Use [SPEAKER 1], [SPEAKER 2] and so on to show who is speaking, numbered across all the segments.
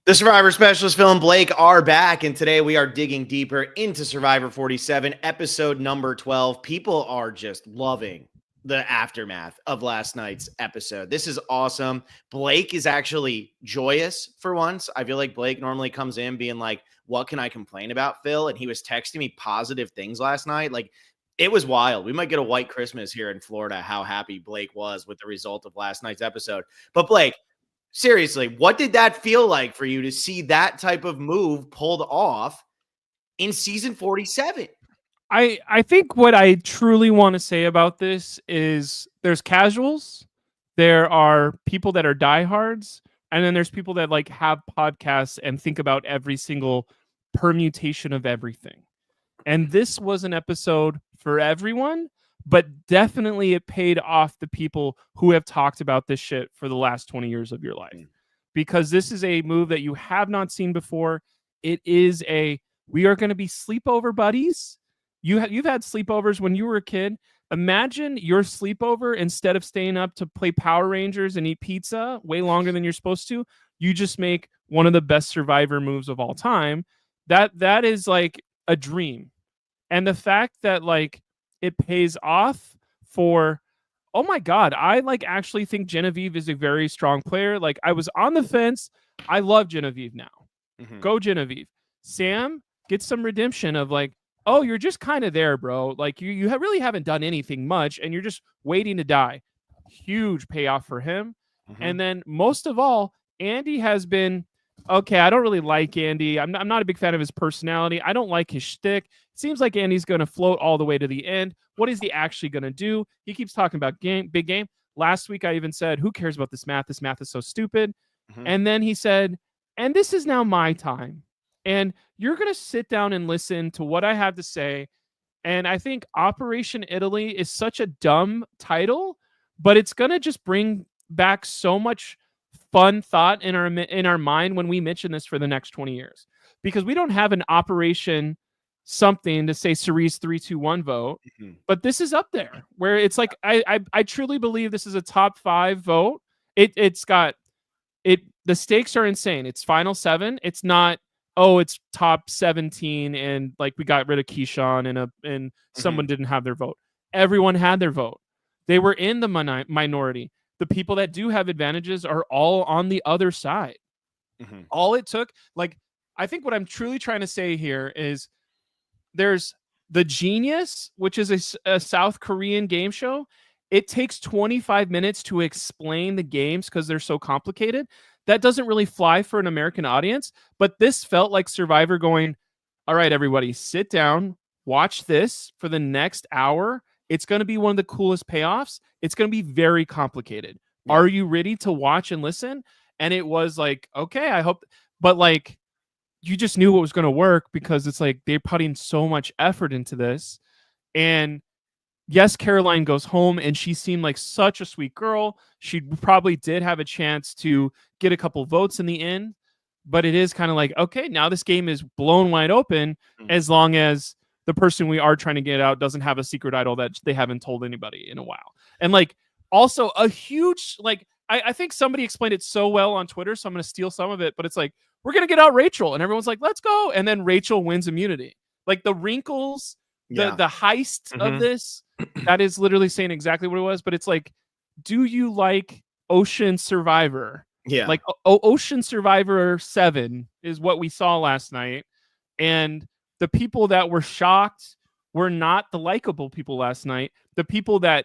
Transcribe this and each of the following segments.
[SPEAKER 1] The Survivor Specialist Phil and Blake are back, and today we are digging deeper into Survivor 47, episode number 12. People are just loving the aftermath of last night's episode. This is awesome. Blake is actually joyous for once. I feel like Blake normally comes in being like, what can I complain about, Phil? And he was texting me positive things last night. Like, it was wild. We might get a white Christmas here in Florida, how happy Blake was with the result of last night's episode. But Blake, seriously, what did that feel like for you to see that type of move pulled off in season 47?
[SPEAKER 2] I think what I truly want to say about this is there's casuals, there are people that are diehards, and then there's people that like have podcasts and think about every single permutation of everything. And this was an episode for everyone, but definitely it paid off the people who have talked about this shit for the last 20 years of your life. Because this is a move that you have not seen before. It is we are going to be sleepover buddies. You've had sleepovers when you were a kid. Imagine your sleepover, instead of staying up to play Power Rangers and eat pizza way longer than you're supposed to, you just make one of the best Survivor moves of all time. That is like a dream. And the fact that like it pays off for, oh my God, I like actually think Genevieve is a very strong player. Like, I was on the fence. I love Genevieve now. Go Genevieve. Sam gets some redemption of like, oh, you're just kind of there, bro. Like you really haven't done anything much and you're just waiting to die. Huge payoff for him. And then most of all, Andy has been, okay, I don't really like Andy. I'm not a big fan of his personality. I don't like his shtick. It seems like Andy's going to float all the way to the end. What is he actually going to do? He keeps talking about big game. Last week, I even said, who cares about this math? This math is so stupid. And then he said, and this is now my time. And you're going to sit down and listen to what I have to say. And I think Operation Italy is such a dumb title, but it's going to just bring back so much fun thought in our mind when we mention this for the next 20 years. Because we don't have an Operation something to say Cerise 3-2-1 vote, but this is up there where it's like I truly believe this is a top 5 vote. It's got it. The stakes are insane. It's final 7. It's not, oh, it's top 17 and like we got rid of Keyshawn and someone didn't have their vote. Everyone had their vote. They were in the minority. The people that do have advantages are all on the other side. All it took, like, I think what I'm truly trying to say here is there's The Genius, which is a South Korean game show. It takes 25 minutes to explain the games because they're so complicated. That doesn't really fly for an American audience, but this felt like Survivor going, all right, everybody, sit down, watch this for the next hour. It's going to be one of the coolest payoffs. It's going to be very complicated. Yeah. Are you ready to watch and listen? And it was like, okay, I hope, but like, you just knew what was going to work because it's like they're putting so much effort into this. And yes, Caroline goes home and she seemed like such a sweet girl. She probably did have a chance to get a couple votes in the end, but it is kind of like, okay, now this game is blown wide open as long as the person we are trying to get out doesn't have a secret idol that they haven't told anybody in a while. And like also a huge, like, I think somebody explained it so well on Twitter, so I'm going to steal some of it, but it's like, we're going to get out Rachel. And everyone's like, let's go. And then Rachel wins immunity. Like the wrinkles, the heist of this, that is literally saying exactly what it was. But it's like, do you like Ocean Survivor?
[SPEAKER 1] Yeah.
[SPEAKER 2] Like Ocean Survivor 7 is what we saw last night. And the people that were shocked were not the likable people last night. The people that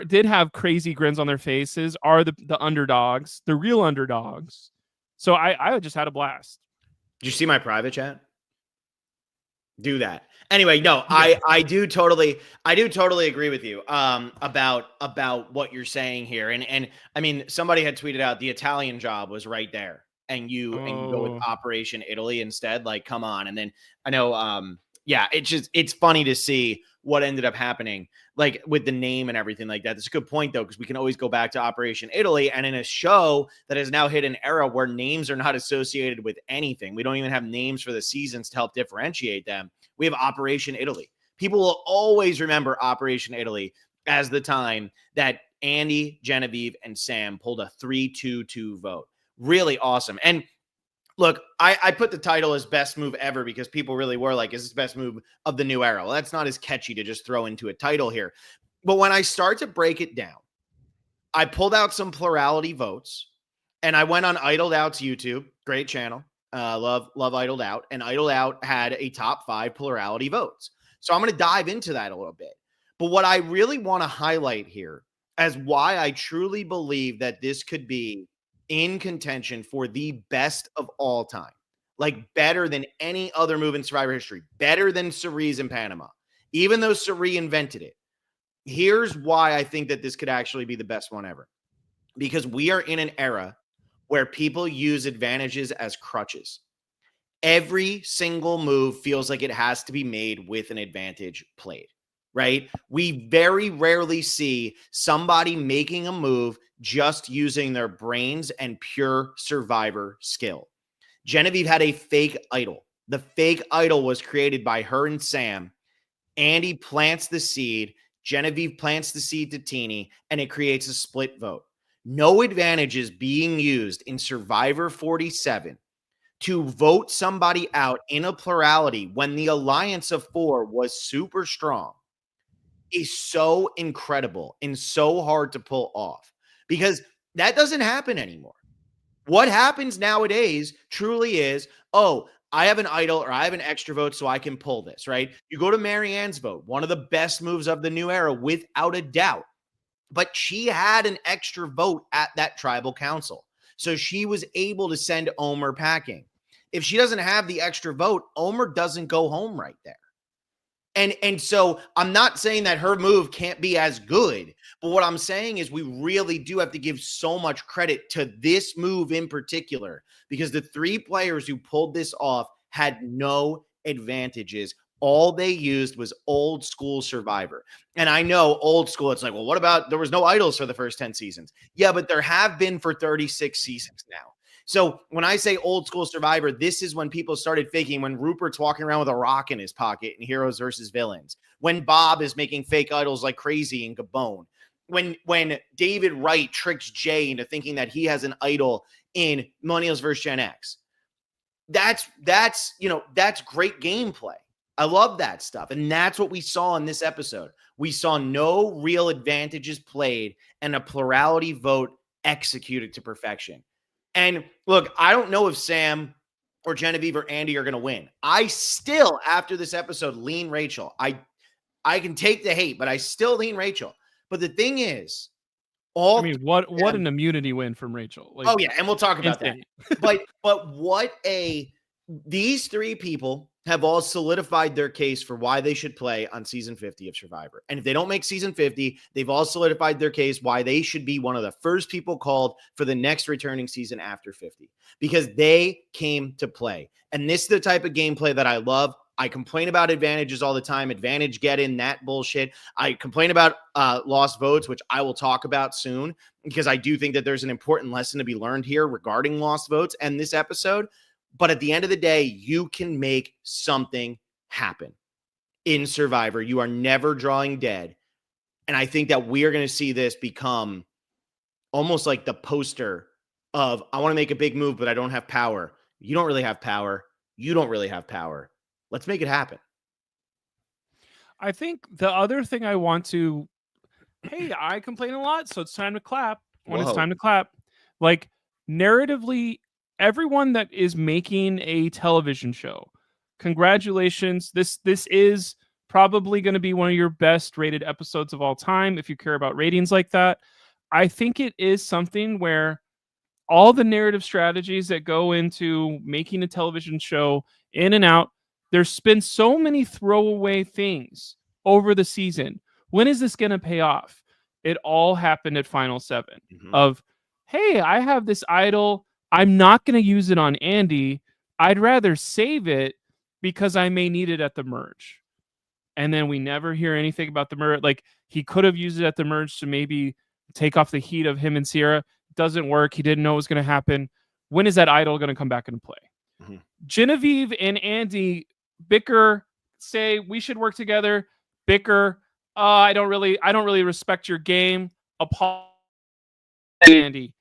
[SPEAKER 2] did have crazy grins on their faces are the underdogs, the real underdogs. So I just had a blast.
[SPEAKER 1] Did you see my private chat? Do that. Anyway, no, I do totally agree with you about what you're saying here. And I mean, somebody had tweeted out the Italian job was right there. And you go with Operation Italy instead. Like, come on. And then I know it's funny to see what ended up happening, like with the name and everything like that. That's a good point, though, because we can always go back to Operation Italy. And in a show that has now hit an era where names are not associated with anything, we don't even have names for the seasons to help differentiate them. We have Operation Italy. People will always remember Operation Italy as the time that Andy, Genevieve, and Sam pulled a 3-2-2 vote. Really awesome. And Look, I put the title as best move ever because people really were like, is this best move of the new era? Well, that's not as catchy to just throw into a title here. But when I start to break it down, I pulled out some plurality votes and I went on Idled Out's YouTube, great channel. Love Idled Out. And Idled Out had a top 5 plurality votes. So I'm going to dive into that a little bit. But what I really want to highlight here as why I truly believe that this could be in contention for the best of all time, like better than any other move in Survivor history, better than Cerise in Panama, even though Cerise invented it. Here's why I think that this could actually be the best one ever. Because we are in an era where people use advantages as crutches. Every single move feels like it has to be made with an advantage played, right? We very rarely see somebody making a move just using their brains and pure survivor skill. Genevieve had a fake idol. The fake idol was created by her and Sam. Andy plants the seed. Genevieve plants the seed to Teeny, and it creates a split vote. No advantages being used in Survivor 47 to vote somebody out in a plurality when the alliance of 4 was super strong is so incredible and so hard to pull off because that doesn't happen anymore. What happens nowadays truly is, oh, I have an idol or I have an extra vote so I can pull this, right? You go to Marianne's vote, one of the best moves of the new era without a doubt. But she had an extra vote at that tribal council. So she was able to send Omer packing. If she doesn't have the extra vote, Omer doesn't go home right there. And so I'm not saying that her move can't be as good, but what I'm saying is we really do have to give so much credit to this move in particular because the 3 players who pulled this off had no advantages. All they used was old school Survivor. And I know old school, it's like, well, what about there was no idols for the first 10 seasons? Yeah, but there have been for 36 seasons now. So when I say old school Survivor, this is when people started faking, when Rupert's walking around with a rock in his pocket in Heroes versus Villains, when Bob is making fake idols like crazy in Gabon, when David Wright tricks Jay into thinking that he has an idol in Millennials vs. Gen X. That's great gameplay. I love that stuff. And that's what we saw in this episode. We saw no real advantages played and a plurality vote executed to perfection. And look, I don't know if Sam or Genevieve or Andy are going to win. I still, after this episode, lean Rachel. I can take the hate, but I still lean Rachel. But the thing is,
[SPEAKER 2] what an immunity win from Rachel.
[SPEAKER 1] Like, oh yeah, and we'll talk about that. but these 3 people have all solidified their case for why they should play on season 50 of Survivor. And if they don't make season 50, they've all solidified their case why they should be one of the first people called for the next returning season after 50 because they came to play. And this is the type of gameplay that I love. I complain about advantages all the time. Advantage get in that bullshit. I complain about lost votes, which I will talk about soon because I do think that there's an important lesson to be learned here regarding lost votes and this episode. But at the end of the day, you can make something happen in Survivor. You are never drawing dead. And I think that we are going to see this become almost like the poster of, I want to make a big move, but I don't have power. You don't really have power. You don't really have power. Let's make it happen.
[SPEAKER 2] I think the other thing I want to, hey, I complain a lot, so it's time to clap when it's time to clap. Like, narratively, everyone that is making a television show, congratulations. This is probably going to be one of your best rated episodes of all time if you care about ratings like that. I think it is something where all the narrative strategies that go into making a television show in and out, there's been so many throwaway things over the season. When is this going to pay off? It all happened at Final 7 of, hey, I have this idol. I'm not going to use it on Andy. I'd rather save it because I may need it at the merge. And then we never hear anything about the merge. Like, he could have used it at the merge to maybe take off the heat of him and Sierra. Doesn't work. He didn't know it was going to happen. When is that idol going to come back into play? Genevieve and Andy bicker, say we should work together. Bicker. I don't really respect your game. Apologize, Andy.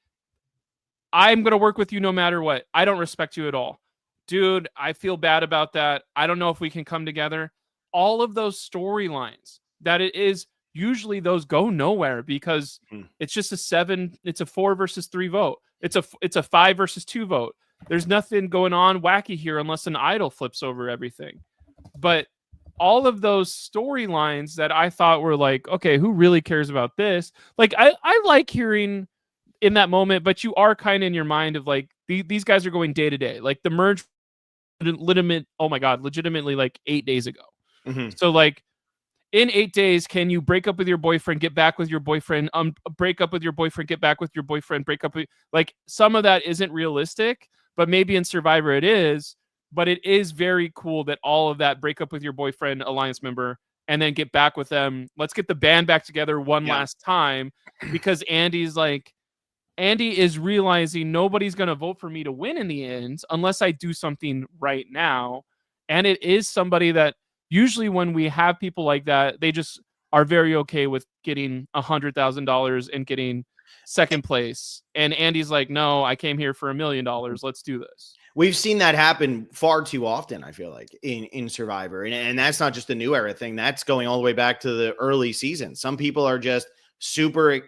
[SPEAKER 2] I'm going to work with you no matter what. I don't respect you at all. Dude, I feel bad about that. I don't know if we can come together. All of those storylines that it is usually those go nowhere because
[SPEAKER 1] Mm.
[SPEAKER 2] it's just it's a 4 versus 3 vote. It's a 5 versus 2 vote. There's nothing going on wacky here unless an idol flips over everything. But all of those storylines that I thought were like, okay, who really cares about this? Like I like hearing in that moment, but you are kind of in your mind of like these guys are going day to day. Like the merge legitimately like 8 days ago.
[SPEAKER 1] Mm-hmm.
[SPEAKER 2] So like in 8 days, can you break up with your boyfriend, get back with your boyfriend, break up with your boyfriend, get back with your boyfriend, break up with like some of that isn't realistic, but maybe in Survivor it is. But it is very cool that all of that break up with your boyfriend, alliance member, and then get back with them. Let's get the band back together one last time because Andy is realizing nobody's going to vote for me to win in the end unless I do something right now. And it is somebody that usually when we have people like that, they just are very okay with getting $100,000 and getting second place. And Andy's like, no, I came here for $1 million. Let's do this.
[SPEAKER 1] We've seen that happen far too often, I feel like, in Survivor. And that's not just a new era thing. That's going all the way back to the early season. Some people are just super,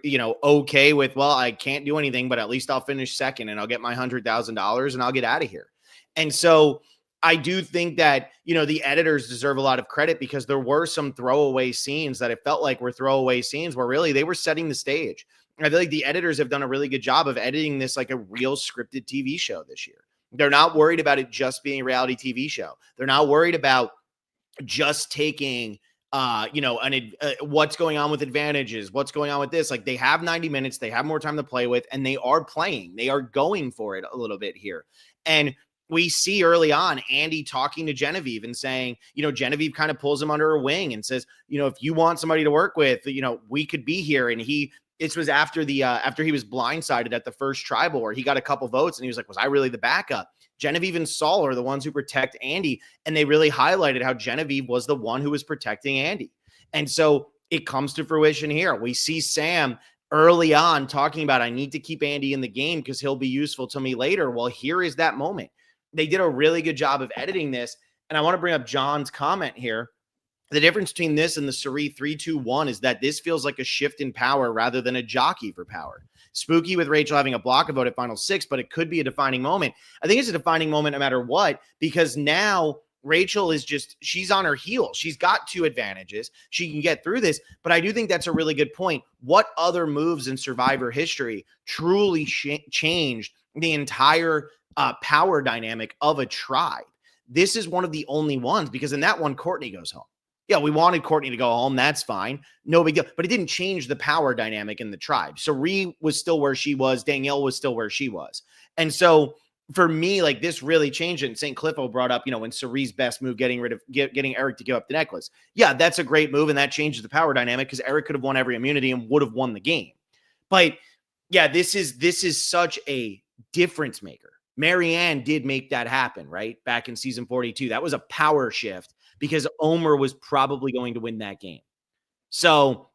[SPEAKER 1] okay with, well, I can't do anything, but at least I'll finish second and I'll get my $100,000 and I'll get out of here. And so I do think that, the editors deserve a lot of credit because there were some throwaway scenes that it felt like were throwaway scenes where really they were setting the stage. I feel like the editors have done a really good job of editing this like a real scripted TV show this year. They're not worried about it just being a reality TV show. They're not worried about just taking, what's going on with advantages, what's going on with this. Like they have 90 minutes, they have more time to play with, and they are playing. They are going for it a little bit here. And we see early on Andy talking to Genevieve and saying, Genevieve kind of pulls him under her wing and says, if you want somebody to work with, we could be here. And this was after after he was blindsided at the first tribal where he got a couple votes and he was like, was I really the backup? Genevieve and Saul are the ones who protect Andy. And they really highlighted how Genevieve was the one who was protecting Andy. And so it comes to fruition here. We see Sam early on talking about, I need to keep Andy in the game because he'll be useful to me later. Well, here is that moment. They did a really good job of editing this. And I want to bring up John's comment here. The difference between this and the Cirie 3-2-1 is that this feels like a shift in power rather than a jockey for power. Spooky with Rachel having a block a vote at final 6, but it could be a defining moment. I think it's a defining moment no matter what, because now Rachel is she's on her heels. She's got 2 advantages. She can get through this, but I do think that's a really good point. What other moves in Survivor history truly changed the entire power dynamic of a tribe? This is one of the only ones, because in that one, Courtney goes home. Yeah, we wanted Courtney to go home. That's fine. No big deal. But it didn't change the power dynamic in the tribe. Cirie was still where she was. Danielle was still where she was. And so for me, like this really changed it. And St. Cliffo brought up, when Cirie's best move, getting Eric to give up the necklace. Yeah, that's a great move. And that changes the power dynamic because Eric could have won every immunity and would have won the game. But yeah, this is such a difference maker. Marianne did make that happen, right? Back in season 42. That was a power shift, because Omer was probably going to win that game. So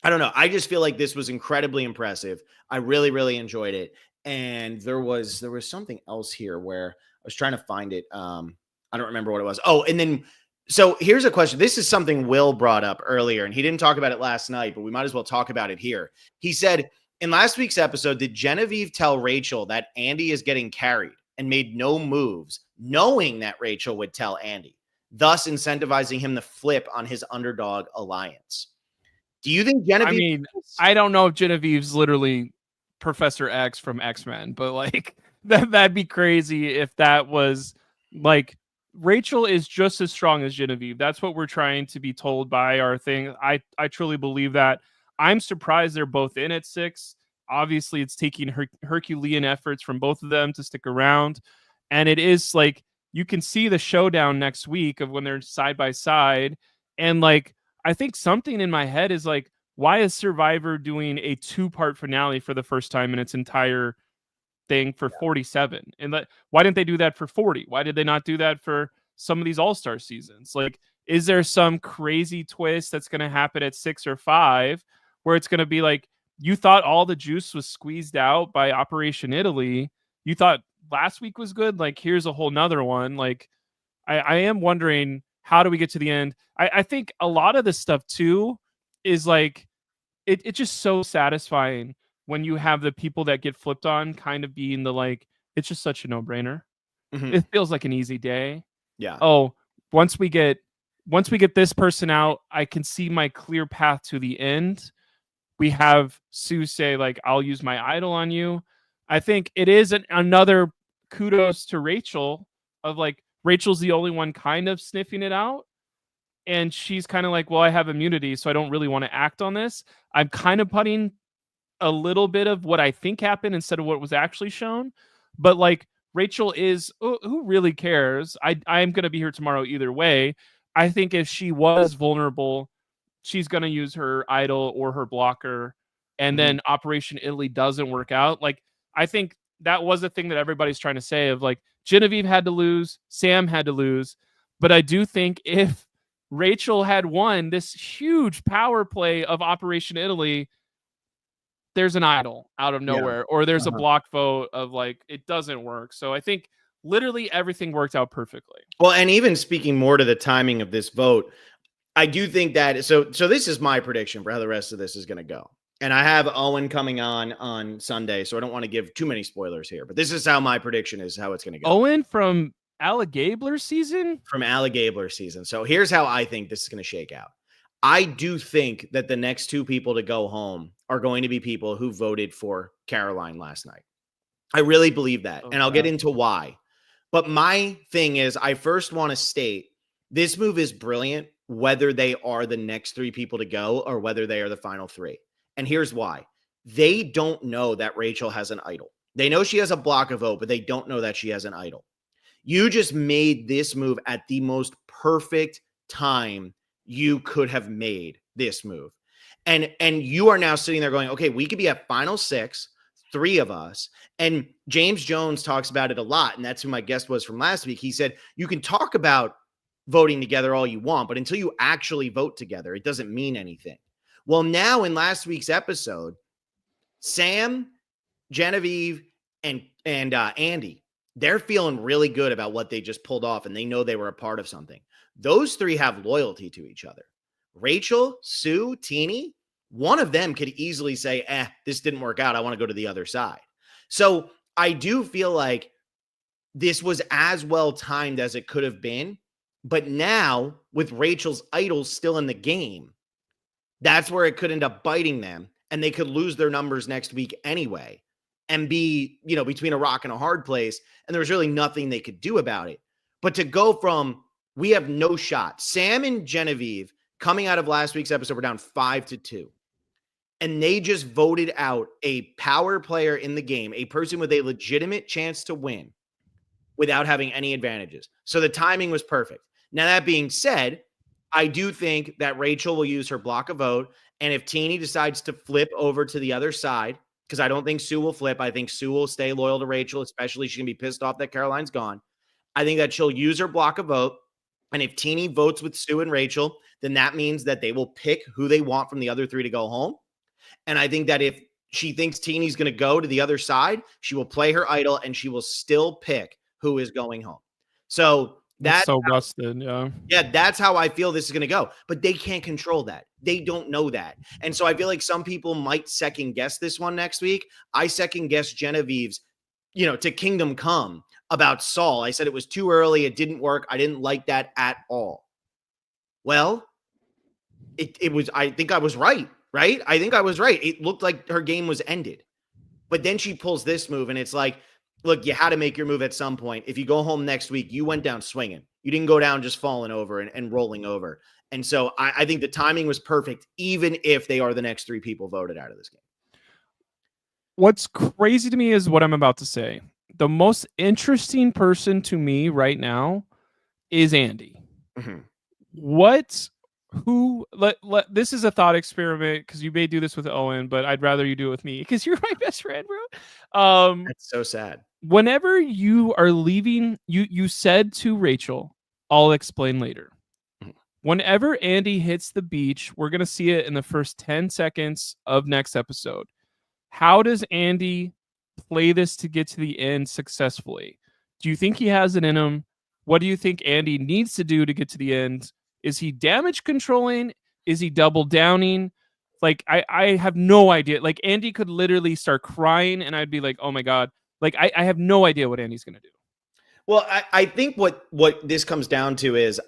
[SPEAKER 1] I don't know. I just feel like this was incredibly impressive. I really, really enjoyed it. And there was something else here where I was trying to find it. I don't remember what it was. Oh, and then, so here's a question. This is something Will brought up earlier, and he didn't talk about it last night, but we might as well talk about it here. He said, in last week's episode, did Genevieve tell Rachel that Andy is getting carried and made no moves, knowing that Rachel would tell Andy, thus incentivizing him to flip on his underdog alliance? Do you think Genevieve...
[SPEAKER 2] I mean, I don't know if Genevieve's literally Professor X from X-Men, but like that'd be crazy if that was like Rachel is just as strong as Genevieve. That's what we're trying to be told by our thing. I truly believe that. I'm surprised they're both in at 6. Obviously, it's taking Herculean efforts from both of them to stick around. And it is like, you can see the showdown next week of when they're side by side. And like, I think something in my head is like, why is Survivor doing a 2-part finale for the first time in its entire thing for 47? And why didn't they do that for 40? Why did they not do that for some of these all-star seasons? Like, is there some crazy twist that's going to happen at 6 or 5 where it's going to be like, you thought all the juice was squeezed out by Operation Italy. You thought last week was good. Like, here's a whole nother one. Like, I am wondering, how do we get to the end? I think a lot of this stuff too is like, it's just so satisfying when you have the people that get flipped on kind of being the like, it's just such a no-brainer.
[SPEAKER 1] Mhm.
[SPEAKER 2] It feels like an easy day.
[SPEAKER 1] Yeah.
[SPEAKER 2] Oh, once we get this person out, I can see my clear path to the end. We have Sue say, like, I'll use my idol on you. I think it is another kudos to Rachel of like, Rachel's the only one kind of sniffing it out. And she's kind of like, well, I have immunity, so I don't really want to act on this. I'm kind of putting a little bit of what I think happened instead of what was actually shown. But like, Rachel is, who really cares? I'm going to be here tomorrow either way. I think if she was vulnerable, she's going to use her idol or her blocker, and then Operation Italy doesn't work out. Like, I think that was the thing that everybody's trying to say of like, Genevieve had to lose, Sam had to lose. But I do think if Rachel had won this huge power play of Operation Italy, there's an idol out of
[SPEAKER 1] Yeah.
[SPEAKER 2] nowhere, or there's a
[SPEAKER 1] Uh-huh.
[SPEAKER 2] block vote of like, it doesn't work. So I think literally everything worked out perfectly.
[SPEAKER 1] Well, and even speaking more to the timing of this vote, I do think that so this is my prediction for how the rest of this is going to go. And I have Owen coming on Sunday, so I don't want to give too many spoilers here, but this is how my prediction is how it's going to go.
[SPEAKER 2] Owen from Alligabler season?
[SPEAKER 1] From Alligabler season. So here's how I think this is going to shake out. I do think that the next two people to go home are going to be people who voted for Caroline last night. I really believe that. And I'll get into why. But my thing is, I first want to state this move is brilliant, whether they are the next three people to go or whether they are the final three. And here's why. They don't know that Rachel has an idol. They know she has a block of vote, but they don't know that she has an idol. You just made this move at the most perfect time you could have made this move. And you are now sitting there going, okay, we could be at final six, three of us. And James Jones talks about it a lot. And that's who my guest was from last week. He said, you can talk about voting together all you want, but until you actually vote together, it doesn't mean anything. Well, now in last week's episode, Sam, Genevieve, and Andy, they're feeling really good about what they just pulled off, and they know they were a part of something. Those three have loyalty to each other. Rachel, Sue, Teeny, one of them could easily say, this didn't work out. I want to go to the other side. So I do feel like this was as well timed as it could have been. But now, with Rachel's idol still in the game, that's where it could end up biting them, and they could lose their numbers next week anyway and be, between a rock and a hard place. And there was really nothing they could do about it. But to go from, we have no shot. Sam and Genevieve coming out of last week's episode were down 5-2. And they just voted out a power player in the game, a person with a legitimate chance to win without having any advantages. So the timing was perfect. Now, that being said, I do think that Rachel will use her block of vote. And if Teeny decides to flip over to the other side, because I don't think Sue will flip, I think Sue will stay loyal to Rachel, especially she's going to be pissed off that Caroline's gone. I think that she'll use her block of vote. And if Teeny votes with Sue and Rachel, then that means that they will pick who they want from the other three to go home. And I think that if she thinks Teeny's going to go to the other side, she will play her idol and she will still pick who is going home. So
[SPEAKER 2] that's so busted.
[SPEAKER 1] Yeah, that's how I feel this is going to go. But they can't control that. They don't know that. And so I feel like some people might second guess this one next week. I second guess Genevieve's, to Kingdom Come about Saul. I said it was too early. It didn't work. I didn't like that at all. Well, it was, I think I was right? I think I was right. It looked like her game was ended. But then she pulls this move and it's like, look, you had to make your move at some point. If you go home next week, you went down swinging. You didn't go down just falling over and rolling over. And so I think the timing was perfect, even if they are the next three people voted out of this game.
[SPEAKER 2] What's crazy to me is what I'm about to say. The most interesting person to me right now is Andy.
[SPEAKER 1] Mm-hmm.
[SPEAKER 2] This is a thought experiment because you may do this with Owen, but I'd rather you do it with me because you're my best friend, bro.
[SPEAKER 1] That's so sad.
[SPEAKER 2] Whenever you are leaving, you said to Rachel, I'll explain later.
[SPEAKER 1] Mm-hmm.
[SPEAKER 2] Whenever Andy hits the beach, we're going to see it in the first 10 seconds of next episode. How does Andy play this to get to the end successfully? Do you think he has it in him? What do you think Andy needs to do to get to the end? Is he damage controlling? Is he double downing? Like, I have no idea. Like, Andy could literally start crying and I'd be like, oh my God. Like, I have no idea what Andy's going to do.
[SPEAKER 1] Well, I think what this comes down to is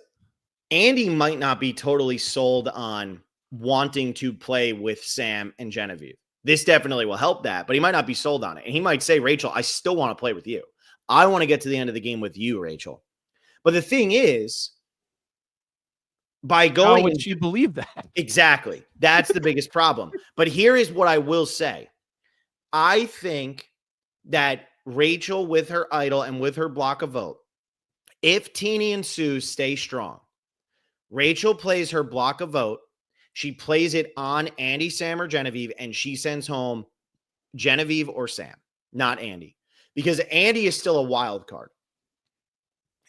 [SPEAKER 1] Andy might not be totally sold on wanting to play with Sam and Genevieve. This definitely will help that, but he might not be sold on it. And he might say, Rachel, I still want to play with you. I want to get to the end of the game with you, Rachel. But the thing is, by going...
[SPEAKER 2] How would she believe that?
[SPEAKER 1] Exactly. That's the biggest problem. But here is what I will say. I think that Rachel, with her idol and with her block of vote, if Teeny and Sue stay strong, Rachel plays her block of vote. She plays it on Andy, Sam, or Genevieve, and she sends home Genevieve or Sam, not Andy, because Andy is still a wild card.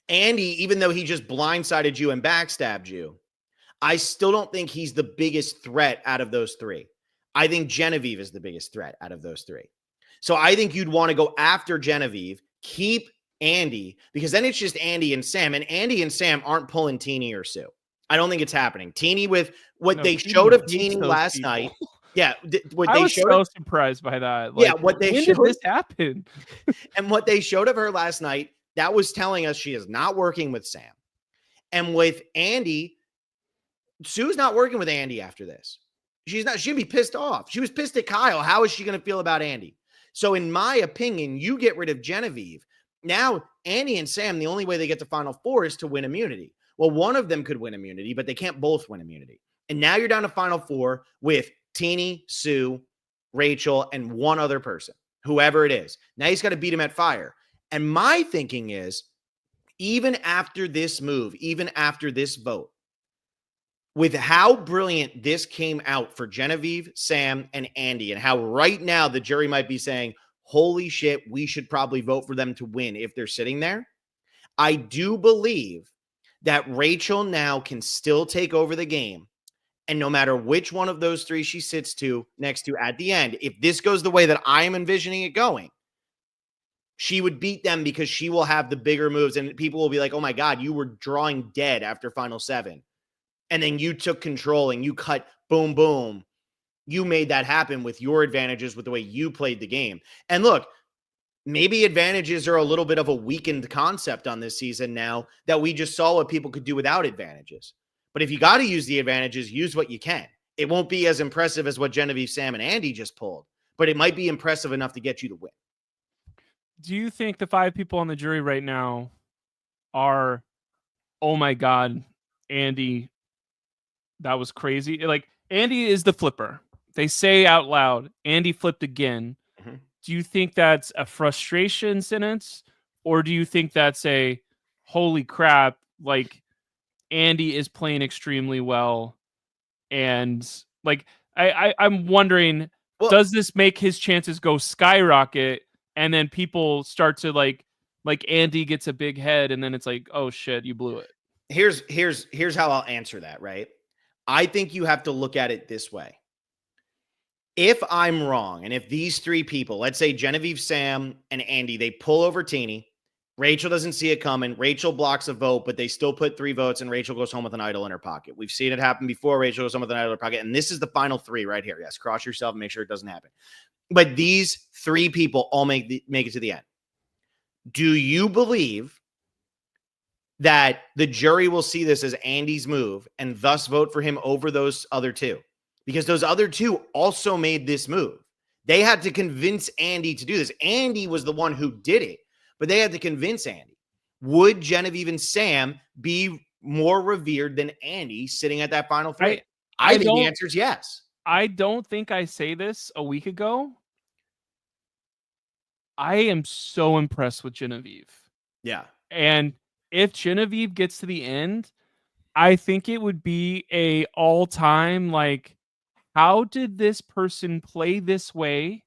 [SPEAKER 1] Andy, even though he just blindsided you and backstabbed you, I still don't think he's the biggest threat out of those three. I think Genevieve is the biggest threat out of those three. So I think you'd want to go after Genevieve, keep Andy, because then it's just Andy and Sam, and Andy and Sam aren't pulling Teeny or Sue. I don't think it's happening. Teeny, with what they showed of Teeny last night. Yeah.
[SPEAKER 2] I was so surprised by that. Like,
[SPEAKER 1] yeah. What they
[SPEAKER 2] when
[SPEAKER 1] showed,
[SPEAKER 2] did this happen?
[SPEAKER 1] And what they showed of her last night, that was telling us she is not working with Sam. And with Andy, Sue's not working with Andy after this. She's not. She'd be pissed off. She was pissed at Kyle. How is she going to feel about Andy? So in my opinion, you get rid of Genevieve. Now, Andy and Sam, the only way they get to Final Four is to win immunity. Well, one of them could win immunity, but they can't both win immunity. And now you're down to Final Four with Teeny, Sue, Rachel, and one other person, whoever it is. Now he's got to beat him at fire. And my thinking is, even after this move, even after this vote, with how brilliant this came out for Genevieve, Sam, and Andy, and how right now the jury might be saying, holy shit, we should probably vote for them to win if they're sitting there. I do believe that Rachel now can still take over the game. And no matter which one of those three she sits to next to at the end, if this goes the way that I am envisioning it going, she would beat them because she will have the bigger moves. And people will be like, oh my God, you were drawing dead after Final 7. And then you took control and you cut boom, boom. You made that happen with your advantages, with the way you played the game. And look, maybe advantages are a little bit of a weakened concept on this season now that we just saw what people could do without advantages. But if you got to use the advantages, use what you can. It won't be as impressive as what Genevieve, Sam, and Andy just pulled, but it might be impressive enough to get you to win.
[SPEAKER 2] Do you think the 5 people on the jury right now are, oh my God, Andy, that was crazy? Like, Andy is the flipper. They say out loud, Andy flipped again. Mm-hmm. Do you think that's a frustration sentence? Or do you think that's a, holy crap, like, Andy is playing extremely well? And, like, I'm wondering, does this make his chances go skyrocket? And then people start to, like Andy gets a big head, and then it's like, oh, shit, you blew it.
[SPEAKER 1] Here's how I'll answer that, right? I think you have to look at it this way. If I'm wrong, and if these 3 people, let's say Genevieve, Sam, and Andy, they pull over Teeny, Rachel doesn't see it coming, Rachel blocks a vote, but they still put 3 votes, and Rachel goes home with an idol in her pocket. We've seen it happen before. Rachel goes home with an idol in her pocket, and this is the final 3 right here. Yes, cross yourself and make sure it doesn't happen. But these 3 people all make it to the end. Do you believe that the jury will see this as Andy's move and thus vote for him over those other 2? Because those other 2 also made this move. They had to convince Andy to do this. Andy was the one who did it, but they had to convince Andy. Would Genevieve and Sam be more revered than Andy sitting at that final 3? I think the answer is yes.
[SPEAKER 2] I don't think I say this a week ago. I am so impressed with Genevieve.
[SPEAKER 1] Yeah.
[SPEAKER 2] And if Genevieve gets to the end, I think it would be a all-time, like, how did this person play this way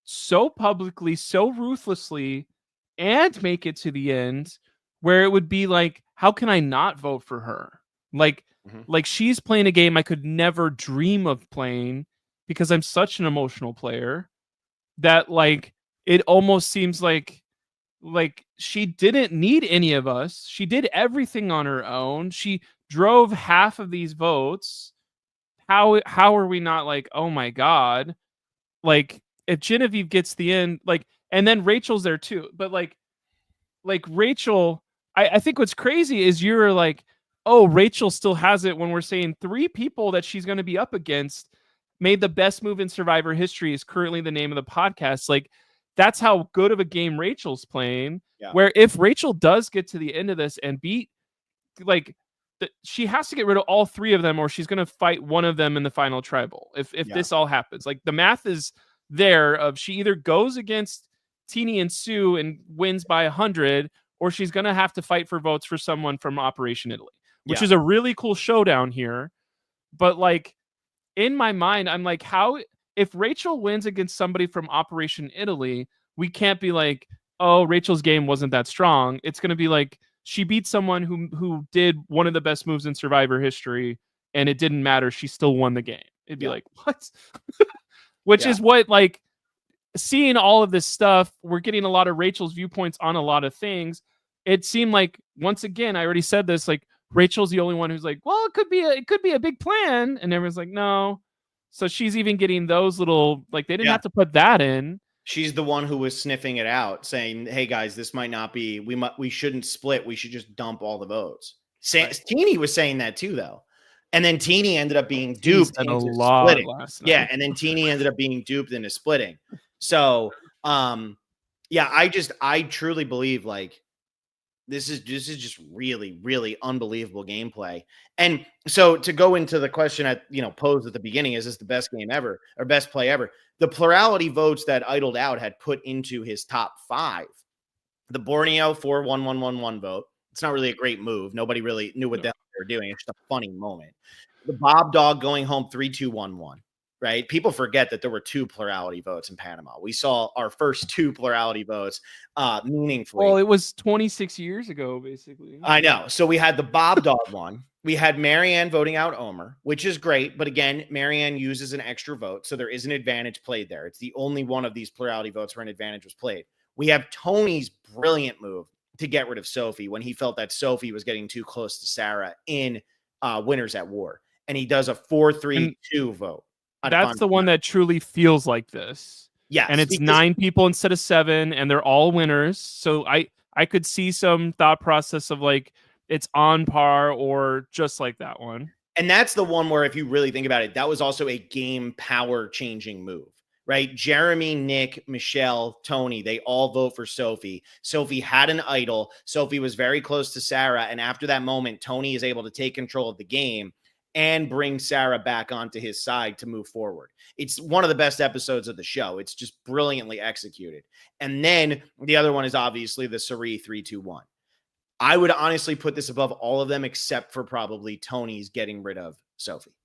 [SPEAKER 2] so publicly, so ruthlessly, and make it to the end, where it would be like, how can I not vote for her? Like,
[SPEAKER 1] Mhm.
[SPEAKER 2] Like, she's playing a game I could never dream of playing because I'm such an emotional player that, like, it almost seems like she didn't need any of us. She did everything on her own. She drove half of these votes. How are we not like, oh my god? Like, if Genevieve gets the end, like, and then Rachel's there too. But like Rachel, I think what's crazy is you're like, oh, Rachel still has it when we're saying three people that she's going to be up against made the best move in Survivor history is currently the name of the podcast. Like, that's how good of a game Rachel's playing.
[SPEAKER 1] Yeah.
[SPEAKER 2] Where if Rachel does get to the end of this and beat, like, she has to get rid of all three of them, or she's going to fight one of them in the final tribal. If
[SPEAKER 1] Yeah.
[SPEAKER 2] this all happens, like, the math is there of she either goes against Teeny and Sue and wins by 100, or she's going to have to fight for votes for someone from Operation Italy, which
[SPEAKER 1] Yeah.
[SPEAKER 2] is a really cool showdown here. But like, in my mind, I'm like, how, if Rachel wins against somebody from Operation Italy, we can't be like, oh, Rachel's game wasn't that strong. It's going to be like, she beat someone who did one of the best moves in Survivor history, and it didn't matter. She still won the game. It'd be
[SPEAKER 1] Yeah.
[SPEAKER 2] like, what? Which
[SPEAKER 1] Yeah.
[SPEAKER 2] is what, like, seeing all of this stuff, we're getting a lot of Rachel's viewpoints on a lot of things. It seemed like, once again, I already said this, like, Rachel's the only one who's like, well, it could be a big plan, and everyone's like, no. So she's even getting those little, like, they didn't
[SPEAKER 1] Yeah.
[SPEAKER 2] have to put that in.
[SPEAKER 1] She's the one who was sniffing it out, saying, "Hey guys, this might not be. We shouldn't split. We should just dump all the votes."
[SPEAKER 2] Right.
[SPEAKER 1] Teeny was saying that too, though, and then Teeny ended up being
[SPEAKER 2] Teeny
[SPEAKER 1] duped
[SPEAKER 2] said a
[SPEAKER 1] into
[SPEAKER 2] lot
[SPEAKER 1] splitting.
[SPEAKER 2] last
[SPEAKER 1] Yeah,
[SPEAKER 2] night.
[SPEAKER 1] and then Teeny ended up being duped into splitting. So, yeah, I truly believe, like, this is just really, really unbelievable gameplay. And so, to go into the question I posed at the beginning, is this the best game ever or best play ever? The plurality votes that Idled Out had put into his top 5, the Borneo 4-1-1-1-1 vote. It's not really a great move. Nobody really knew what the hell they were doing. It's just a funny moment. The Bob Dog going home 3-2-1-1. Right? People forget that there were 2 plurality votes in Panama. We saw our first 2 plurality votes meaningfully.
[SPEAKER 2] Well, it was 26 years ago, basically.
[SPEAKER 1] I know. So we had the Bob Dog one. We had Marianne voting out Omer, which is great. But again, Marianne uses an extra vote. So there is an advantage played there. It's the only one of these plurality votes where an advantage was played. We have Tony's brilliant move to get rid of Sophie when he felt that Sophie was getting too close to Sarah in Winners at War. And he does a 4-3-2 vote.
[SPEAKER 2] That's the one that truly feels like this.
[SPEAKER 1] Yes.
[SPEAKER 2] And it's 9 people instead of 7, and they're all winners. So I could see some thought process of, like, it's on par or just like that one.
[SPEAKER 1] And that's the one where, if you really think about it, that was also a game power changing move, right? Jeremy, Nick, Michelle, Tony, they all vote for Sophie. Sophie had an idol. Sophie was very close to Sarah. And after that moment, Tony is able to take control of the game and bring Sarah back onto his side to move forward. It's one of the best episodes of the show. It's just brilliantly executed. And then the other one is obviously the Sari 3-2-1. I would honestly put this above all of them, except for probably Tony's getting rid of Sophie.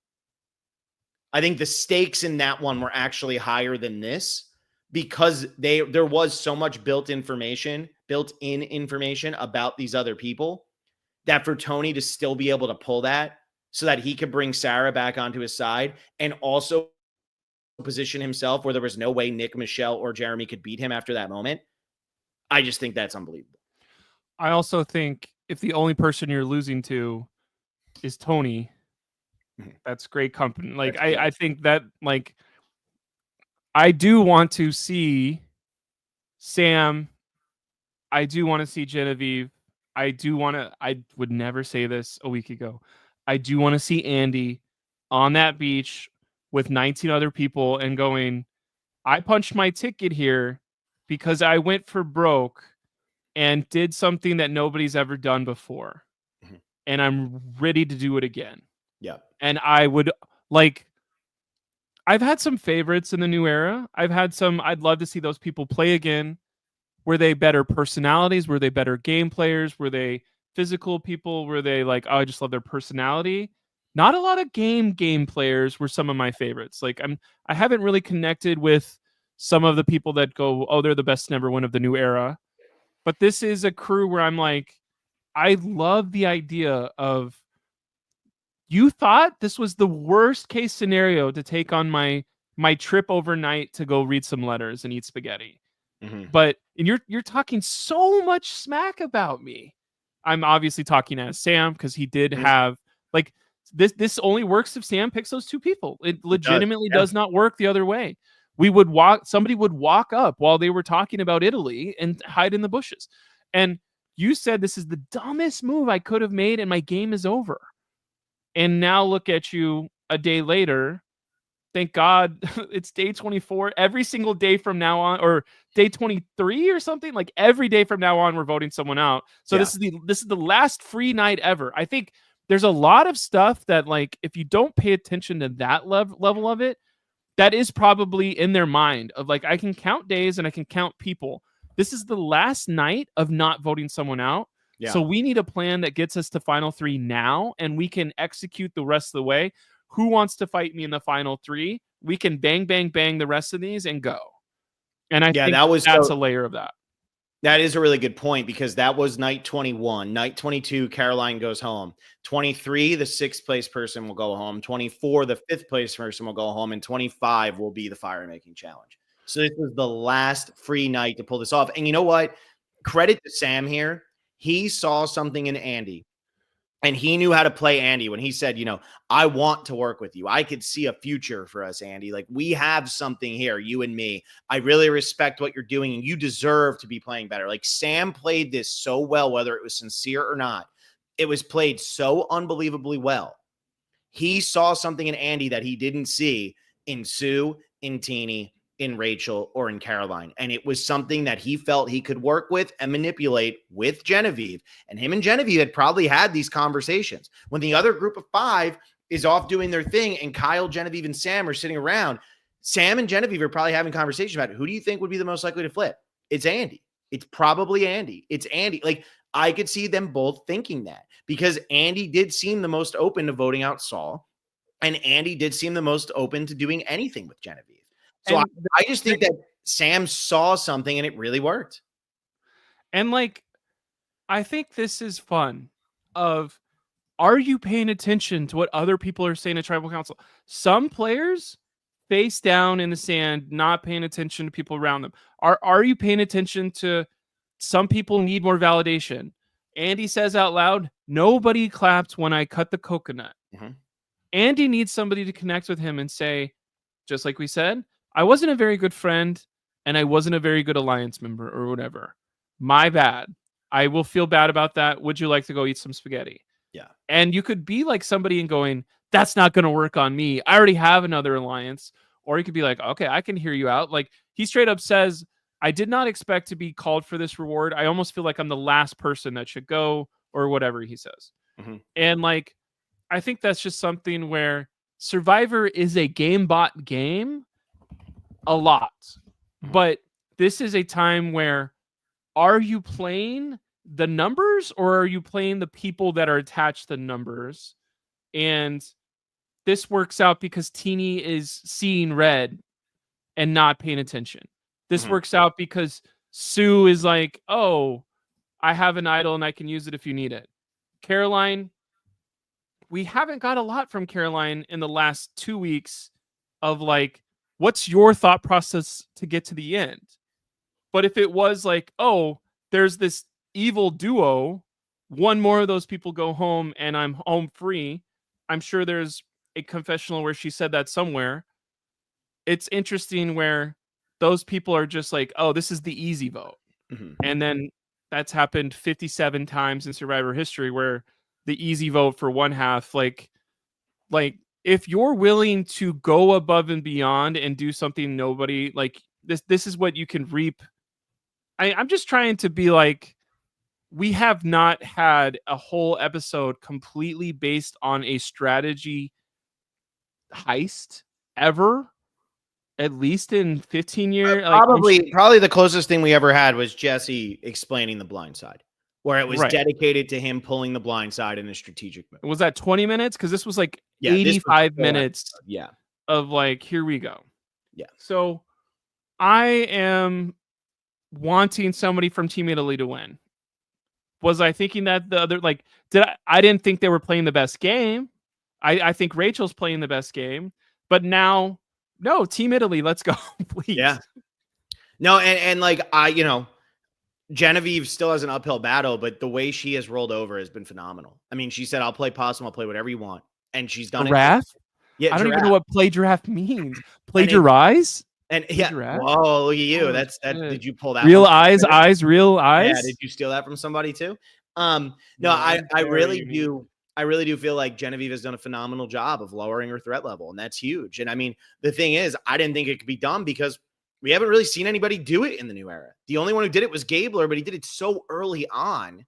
[SPEAKER 1] I think the stakes in that one were actually higher than this, because there was so much built-in information about these other people, that for Tony to still be able to pull that so that he could bring Sarah back onto his side and also position himself where there was no way Nick, Michelle, or Jeremy could beat him after that moment. I just think that's unbelievable.
[SPEAKER 2] I also think if the only person you're losing to is Tony, that's great company. Like, I think that, like, I do want to see Sam. I do want to see Genevieve. I would never say this a week ago. I do want to see Andy on that beach with 19 other people and going, I punched my ticket here because I went for broke and did something that nobody's ever done before.
[SPEAKER 1] Mhm.
[SPEAKER 2] And I'm ready to do it again.
[SPEAKER 1] Yeah.
[SPEAKER 2] And I would, like, I've had some favorites in the new era. I'd love to see those people play again. Were they better personalities? Were they better game players? Were they physical people? Were they like, oh, I just love their personality? Not a lot of game players were some of my favorites. Like, I haven't really connected with some of the people that go, oh, they're the best never win of the new era. But this is a crew where I'm like, I love the idea of You thought this was the worst case scenario to take on my trip overnight to go read some letters and eat spaghetti.
[SPEAKER 1] Mhm.
[SPEAKER 2] But and you're talking so much smack about me. I'm obviously talking as Sam because he did
[SPEAKER 1] Mhm.
[SPEAKER 2] have like this only works if Sam picks those two people. It
[SPEAKER 1] It does.
[SPEAKER 2] legitimately
[SPEAKER 1] Yeah.
[SPEAKER 2] does not work the other way. Somebody would walk up while they were talking about Italy and hide in the bushes. And you said this is the dumbest move I could have made and my game is over. And now look at you a day later. Thank God it's day 24. Every single day from now on, or day 23 or something, like every day from now on, we're voting someone out. So
[SPEAKER 1] Yeah.
[SPEAKER 2] this is the last free night ever. I think there's a lot of stuff that like if you don't pay attention to that level of it, that is probably in their mind of like I can count days and I can count people. This is the last night of not voting someone out.
[SPEAKER 1] Yeah.
[SPEAKER 2] So we need a plan that gets us to final 3 now and we can execute the rest of the way. Who wants to fight me in the final 3? We can bang bang bang the rest of these and go. And I
[SPEAKER 1] Yeah,
[SPEAKER 2] think
[SPEAKER 1] that was
[SPEAKER 2] that's
[SPEAKER 1] so
[SPEAKER 2] a layer of that.
[SPEAKER 1] that is a really good point because that was night 21. Night 22, Caroline goes home. 23, the sixth place person will go home. 24, the fifth place person will go home. And 25 will be the fire making challenge. So this was the last free night to pull this off. And you know what? Credit to Sam here. He saw something in Andy and he knew how to play Andy when he said, I want to work with you. I could see a future for us, Andy. Like we have something here, you and me. I really respect what you're doing and you deserve to be playing better. Like Sam played this so well, whether it was sincere or not. It was played so unbelievably well. He saw something in Andy that he didn't see in Sue, in Teeny, in Rachel, or in Caroline. And it was something that he felt he could work with and manipulate with Genevieve. And him and Genevieve had probably had these conversations. When the other group of 5 is off doing their thing and Kyle, Genevieve, and Sam are sitting around, Sam and Genevieve are probably having conversations about who do you think would be the most likely to flip? It's Andy. It's probably Andy. It's Andy. Like I could see them both thinking that because Andy did seem the most open to voting out Saul, and Andy did seem the most open to doing anything with Genevieve. So
[SPEAKER 2] And
[SPEAKER 1] I just think that Sam saw something and it really worked.
[SPEAKER 2] and like I think this is fun of are you paying attention to what other people are saying at tribal council? Some players face down in the sand, not paying attention to people around them. Are you paying attention to some people need more validation? Andy says out loud, nobody clapped when I cut the coconut.
[SPEAKER 1] Mhm.
[SPEAKER 2] Andy needs somebody to connect with him and say, just like we said, I wasn't a very good friend and I wasn't a very good alliance member or whatever. My bad. I will feel bad about that. Would you like to go eat some spaghetti?
[SPEAKER 1] Yeah.
[SPEAKER 2] And you could be like somebody and going, that's not going to work on me. I already have another alliance. Or you could be like, okay, I can hear you out. Like he straight up says, I did not expect to be called for this reward. I almost feel like I'm the last person that should go or whatever he says.
[SPEAKER 1] Mhm.
[SPEAKER 2] And like, I think that's just something where Survivor is a game bot game a lot.
[SPEAKER 1] Mhm.
[SPEAKER 2] But this is a time where are you playing the numbers or are you playing the people that are attached to numbers? And this works out because Teeny is seeing red and not paying attention. This
[SPEAKER 1] Mhm.
[SPEAKER 2] works out because Sue is like, oh, I have an idol and I can use it if you need it. Caroline, we haven't got a lot from Caroline in the last 2 weeks of like, what's your thought process to get to the end? But if it was like, oh, there's this evil duo, one more of those people go home and I'm home free. I'm sure there's a confessional where she said that somewhere. It's interesting where those people are just like, oh, this is the easy vote.
[SPEAKER 1] Mhm.
[SPEAKER 2] And then that's happened 57 times in Survivor history where the easy vote for one half, like if you're willing to go above and beyond and do something nobody like this is what you can reap. I'm just trying to be like, we have not had a whole episode completely based on a strategy heist ever, at least in 15 years. Like,
[SPEAKER 1] Probably the closest thing we ever had was Jesse explaining the blind side, where it was
[SPEAKER 2] right.
[SPEAKER 1] dedicated to him pulling the blind side in a strategic move.
[SPEAKER 2] Was that 20 minutes? Because this was like
[SPEAKER 1] Yeah, this was
[SPEAKER 2] 85
[SPEAKER 1] the full
[SPEAKER 2] minutes
[SPEAKER 1] episode. Yeah.
[SPEAKER 2] of like, here we go.
[SPEAKER 1] Yeah.
[SPEAKER 2] So I am wanting somebody from Team Italy to win. Was I thinking that the other like I didn't think they were playing the best game. I think Rachel's playing the best game, but now, no, Team Italy, let's go, please.
[SPEAKER 1] Yeah. No, and like Genevieve still has an uphill battle, but the way she has rolled over has been phenomenal. I mean, she said, "I'll play possum, I'll play whatever you want," and she's done it.
[SPEAKER 2] Giraffe?
[SPEAKER 1] Yeah,
[SPEAKER 2] I don't even know
[SPEAKER 1] giraffe.
[SPEAKER 2] what play giraffe means.
[SPEAKER 1] And it
[SPEAKER 2] Plagiarize?
[SPEAKER 1] and yeah.
[SPEAKER 2] Plagiarize?
[SPEAKER 1] Whoa, look at you.
[SPEAKER 2] Oh,
[SPEAKER 1] That's that.
[SPEAKER 2] shit.
[SPEAKER 1] Did you pull that
[SPEAKER 2] Real
[SPEAKER 1] one from
[SPEAKER 2] eyes,
[SPEAKER 1] Twitter?
[SPEAKER 2] eyes, real
[SPEAKER 1] Yeah, did
[SPEAKER 2] eyes?
[SPEAKER 1] you steal that from somebody too? No,
[SPEAKER 2] No,
[SPEAKER 1] I
[SPEAKER 2] very
[SPEAKER 1] really
[SPEAKER 2] unique.
[SPEAKER 1] do. I really do feel like Genevieve has done a phenomenal job of lowering her threat level, and that's huge. And I mean, the thing is, I didn't think it could be done because we haven't really seen anybody do it in the new era. The only one who did it was Gabler, but he did it so early on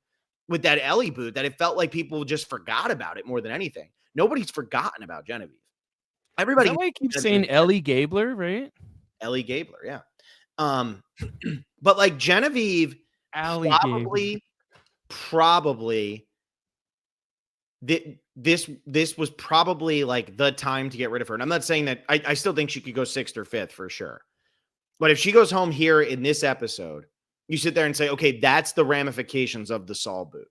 [SPEAKER 1] with that Ellie boot that it felt like people just forgot about it more than anything. Nobody's forgotten about Genevieve.
[SPEAKER 2] Is
[SPEAKER 1] Everybody
[SPEAKER 2] that why I keep
[SPEAKER 1] knows
[SPEAKER 2] saying Ellie Gabler, right?
[SPEAKER 1] Ellie Gabler, yeah. But like Genevieve
[SPEAKER 2] Allie Gabler.
[SPEAKER 1] probably this was probably like the time to get rid of her. And I'm not saying that I still think she could go 6th or 5th for sure. But if she goes home here in this episode, you sit there and say, okay, that's the ramifications of the Saul boot.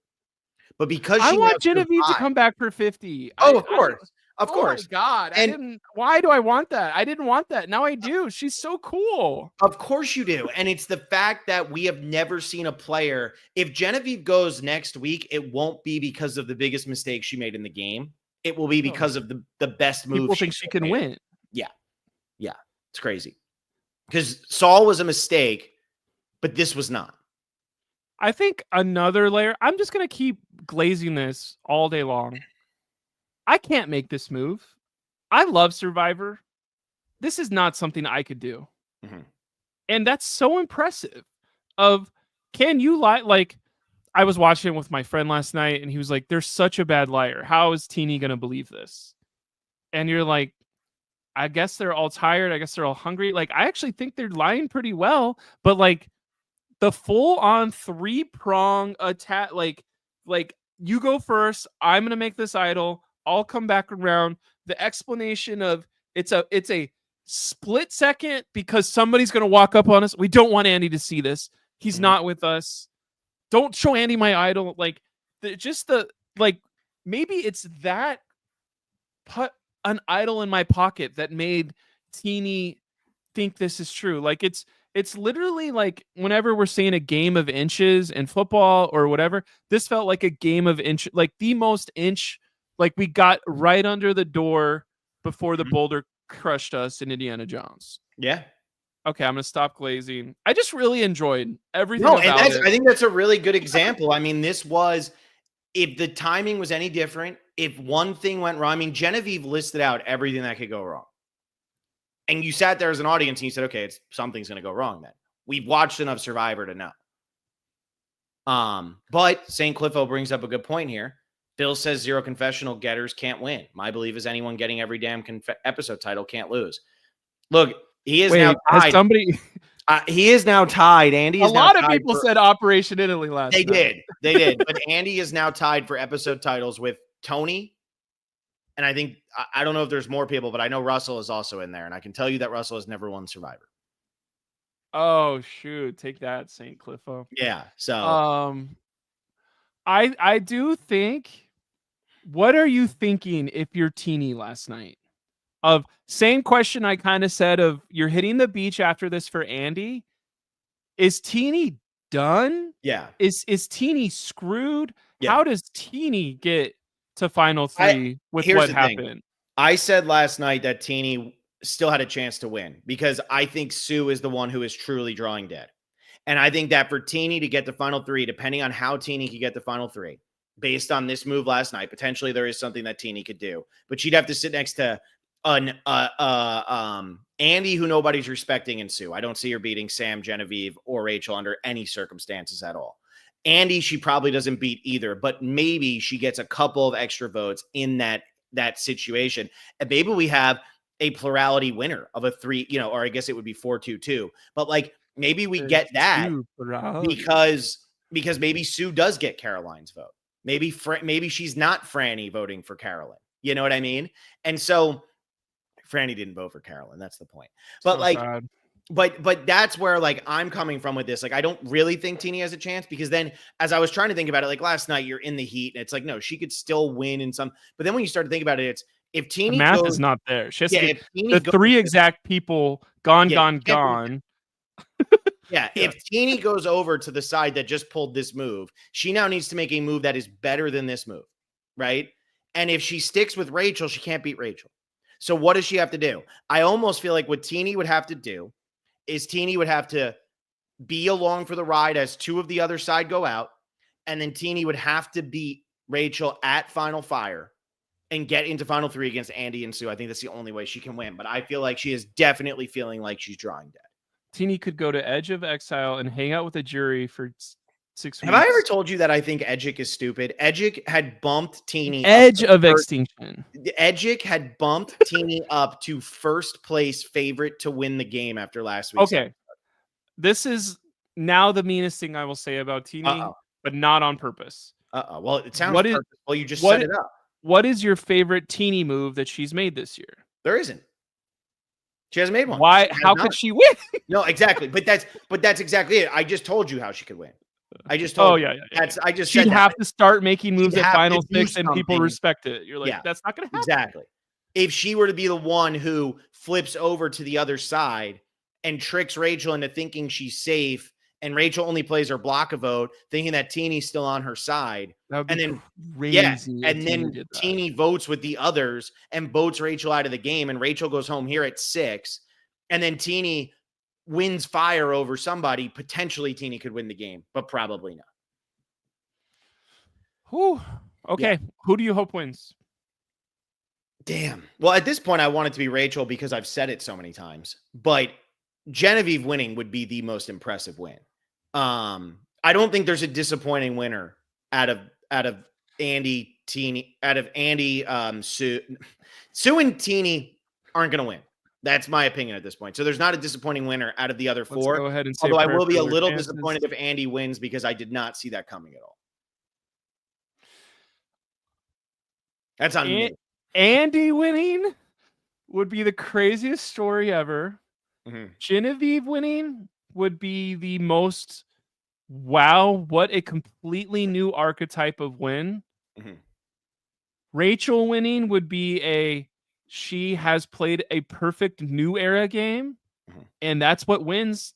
[SPEAKER 1] But because
[SPEAKER 2] I
[SPEAKER 1] she
[SPEAKER 2] want
[SPEAKER 1] now
[SPEAKER 2] Genevieve to
[SPEAKER 1] survived,
[SPEAKER 2] come back for 50.
[SPEAKER 1] of course. Of
[SPEAKER 2] Oh
[SPEAKER 1] course.
[SPEAKER 2] my God.
[SPEAKER 1] And
[SPEAKER 2] Why do I want that? I didn't want that. Now I do. She's so cool.
[SPEAKER 1] of course you do. And it's the fact that we have never seen a player. If Genevieve goes next week, it won't be because of the biggest mistake she made in the game. It will be because of the best move.
[SPEAKER 2] People think she can win.
[SPEAKER 1] Yeah. Yeah. It's crazy. Because Saul was a mistake, but this was not.
[SPEAKER 2] I think another layer, I'm just going to keep glazing this all day long. I can't make this move. I love Survivor. This is not something I could do.
[SPEAKER 1] Mm-hmm.
[SPEAKER 2] And that's so impressive. Can you lie? Like, I was watching with my friend last night and he was like, "They're such a bad liar. How is Teeny going to believe this?" And you're like, I guess they're all tired. I guess they're all hungry. Like, I actually think they're lying pretty well, but like the full on 3-prong attack, like you go first. I'm going to make this idol. I'll come back around. The explanation of it's a split second because somebody's going to walk up on us. We don't want Andy to see this. He's not with us. Don't show Andy my idol. Like, maybe it's that put an idol in my pocket that made Teeny think this is true. Like, it's literally like whenever we're seeing a game of inches in football or whatever, this felt like a game of inch, like the most inch, like we got right under the door before the boulder crushed us in Indiana Jones.
[SPEAKER 1] Yeah.
[SPEAKER 2] Okay, I'm going to stop glazing. I just really enjoyed everything
[SPEAKER 1] No,
[SPEAKER 2] about it.
[SPEAKER 1] I think that's a really good example. I mean, this was, if the timing was any different, if one thing went wrong, I mean, Genevieve listed out everything that could go wrong. And you sat there as an audience and you said, okay, something's going to go wrong then. We've watched enough Survivor to know. But St. Cliffo brings up a good point here. Bill says 0 confessional getters can't win. My belief is anyone getting every damn episode title can't lose. Look, he is now tied. He is now tied. Andy is
[SPEAKER 2] a lot of people said Operation Italy last night.
[SPEAKER 1] They did. But Andy is now tied for episode titles with Tony. And I think, I don't know if there's more people, but I know Russell is also in there. And I can tell you that Russell has never won Survivor.
[SPEAKER 2] Oh, shoot. Take that, St. Cliffo.
[SPEAKER 1] Yeah. So.
[SPEAKER 2] I do think, what are you thinking if you're Teeny last night? Same question I kind of said of, you're hitting the beach after this for Andy. Is Teeny done?
[SPEAKER 1] Yeah.
[SPEAKER 2] Is Teeny screwed?
[SPEAKER 1] Yeah.
[SPEAKER 2] How does Teeny get to final 3 with what happened?
[SPEAKER 1] I said last night that Teeny still had a chance to win because I think Sue is the one who is truly drawing dead. And I think that for Teeny to get the final 3, depending on how Teeny could get the final 3, based on this move last night, potentially there is something that Teeny could do. But she'd have to sit next to Andy, who nobody's respecting, and Sue. I don't see her beating Sam, Genevieve, or Rachel under any circumstances at all. Andy, she probably doesn't beat either, but maybe she gets a couple of extra votes in that situation. And maybe we have a plurality winner of a 3, or I guess it would be 4-2-2. But like, maybe we get that because maybe Sue does get Caroline's vote. Maybe she's not Franny voting for Caroline. You know what I mean? And so Franny didn't vote for Caroline. That's the point. But so like, sad. but that's where like I'm coming from with this. Like, I don't really think Teeny has a chance, because then as I was trying to think about it, like last night, you're in the heat and it's like, no, she could still win in some. But then when you start to think about it, it's if
[SPEAKER 2] The
[SPEAKER 1] Teeny
[SPEAKER 2] math
[SPEAKER 1] goes,
[SPEAKER 2] is not there. She has to
[SPEAKER 1] yeah,
[SPEAKER 2] get
[SPEAKER 1] if Teeny
[SPEAKER 2] the
[SPEAKER 1] goes,
[SPEAKER 2] 3 exact people gone,
[SPEAKER 1] yeah,
[SPEAKER 2] gone,
[SPEAKER 1] she can't do
[SPEAKER 2] gone.
[SPEAKER 1] yeah,
[SPEAKER 2] Yeah.
[SPEAKER 1] if Teeny goes over to the side that just pulled this move, she now needs to make a move that is better than this move, right? And if she sticks with Rachel, she can't beat Rachel. So what does she have to do? I almost feel like what Teeny would have to do is Teeny would have to be along for the ride as two of the other side go out, and then Teeny would have to beat Rachel at Final Fire and get into Final Three against Andy and Sue. I think that's the only way she can win. But I feel like she is definitely feeling like she's drawing dead.
[SPEAKER 2] Teeny could go to Edge of Exile and hang out with a jury for 6
[SPEAKER 1] Have I ever
[SPEAKER 2] weeks.
[SPEAKER 1] told you that I think Edgic is stupid? Edgic had bumped Teeny
[SPEAKER 2] Edge
[SPEAKER 1] up
[SPEAKER 2] of
[SPEAKER 1] to first,
[SPEAKER 2] Extinction.
[SPEAKER 1] Edgic had bumped Teeny up to first place favorite to win the game after last week's.
[SPEAKER 2] Okay. This is now the meanest thing I will say about Teeny,
[SPEAKER 1] Uh-oh.
[SPEAKER 2] but not on purpose.
[SPEAKER 1] Well, it sounds
[SPEAKER 2] What is
[SPEAKER 1] purposeful. You just
[SPEAKER 2] what
[SPEAKER 1] set it up.
[SPEAKER 2] what is your favorite Teeny move that she's made this year?
[SPEAKER 1] There isn't. She hasn't made one.
[SPEAKER 2] Why? How could she win?
[SPEAKER 1] No, exactly. But that's exactly it. I just told you how she could win. I just told.
[SPEAKER 2] Oh
[SPEAKER 1] you.
[SPEAKER 2] yeah.
[SPEAKER 1] I just
[SPEAKER 2] She'd
[SPEAKER 1] said
[SPEAKER 2] have
[SPEAKER 1] that.
[SPEAKER 2] to start making moves
[SPEAKER 1] She'd
[SPEAKER 2] at
[SPEAKER 1] have to
[SPEAKER 2] Final
[SPEAKER 1] do
[SPEAKER 2] Six, and people
[SPEAKER 1] something.
[SPEAKER 2] respect it. You're like,
[SPEAKER 1] Yeah,
[SPEAKER 2] that's not gonna happen.
[SPEAKER 1] exactly. If she were to be the one who flips over to the other side and tricks Rachel into thinking she's safe, and Rachel only plays her block a vote, thinking that Teeny's still on her side,
[SPEAKER 2] That would be
[SPEAKER 1] and then
[SPEAKER 2] crazy.
[SPEAKER 1] and
[SPEAKER 2] if
[SPEAKER 1] then
[SPEAKER 2] did that.
[SPEAKER 1] Teeny votes with the others and votes Rachel out of the game, and Rachel goes home here at 6, and then Teeny wins fire over somebody. Potentially Teeny could win the game, but probably not.
[SPEAKER 2] Whew. Okay. Who do you hope wins?
[SPEAKER 1] Damn. Well, at this point, I want it to be Rachel because I've said it so many times. But Genevieve winning would be the most impressive win. I don't think there's a disappointing winner out of Andy, Teeny, Sue. Sue and Teeny aren't going to win. That's my opinion at this point. So there's not a disappointing winner out of the other 4.
[SPEAKER 2] Let's go ahead and say
[SPEAKER 1] although I
[SPEAKER 2] prayer
[SPEAKER 1] will be
[SPEAKER 2] for
[SPEAKER 1] a
[SPEAKER 2] their
[SPEAKER 1] little
[SPEAKER 2] chances.
[SPEAKER 1] disappointed if Andy wins, because I did not see that coming at all. That's on me.
[SPEAKER 2] Andy winning would be the craziest story ever.
[SPEAKER 1] Mhm.
[SPEAKER 2] Genevieve winning would be the most wow, what a completely new archetype of win.
[SPEAKER 1] Mhm.
[SPEAKER 2] Rachel winning would be she has played a perfect new era game, and that's what wins,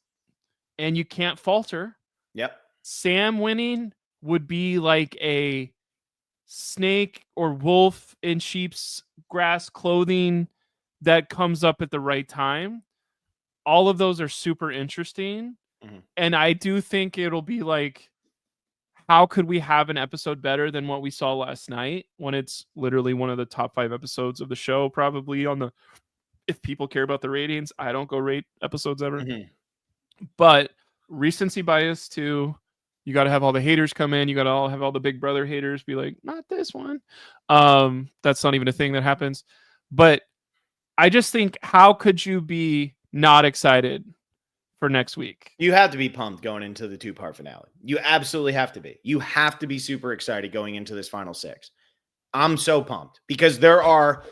[SPEAKER 2] and you can't falter.
[SPEAKER 1] Yep.
[SPEAKER 2] Sam winning would be like a snake or wolf in sheep's grass clothing that comes up at the right time. All of those are super interesting. And I do think it'll be like, how could we have an episode better than what we saw last night, when it's literally one of the top 5 episodes of the show, probably if people care about the ratings. I don't go rate episodes ever. But recency bias too. You got to have all the haters come in. You got to have all the Big Brother haters be like, not this one. That's not even a thing that happens. But I just think, how could you be not excited for next week?
[SPEAKER 1] You have to be pumped going into the 2-part finale. You absolutely have to be. You have to be super excited going into this final 6. I'm so pumped because there are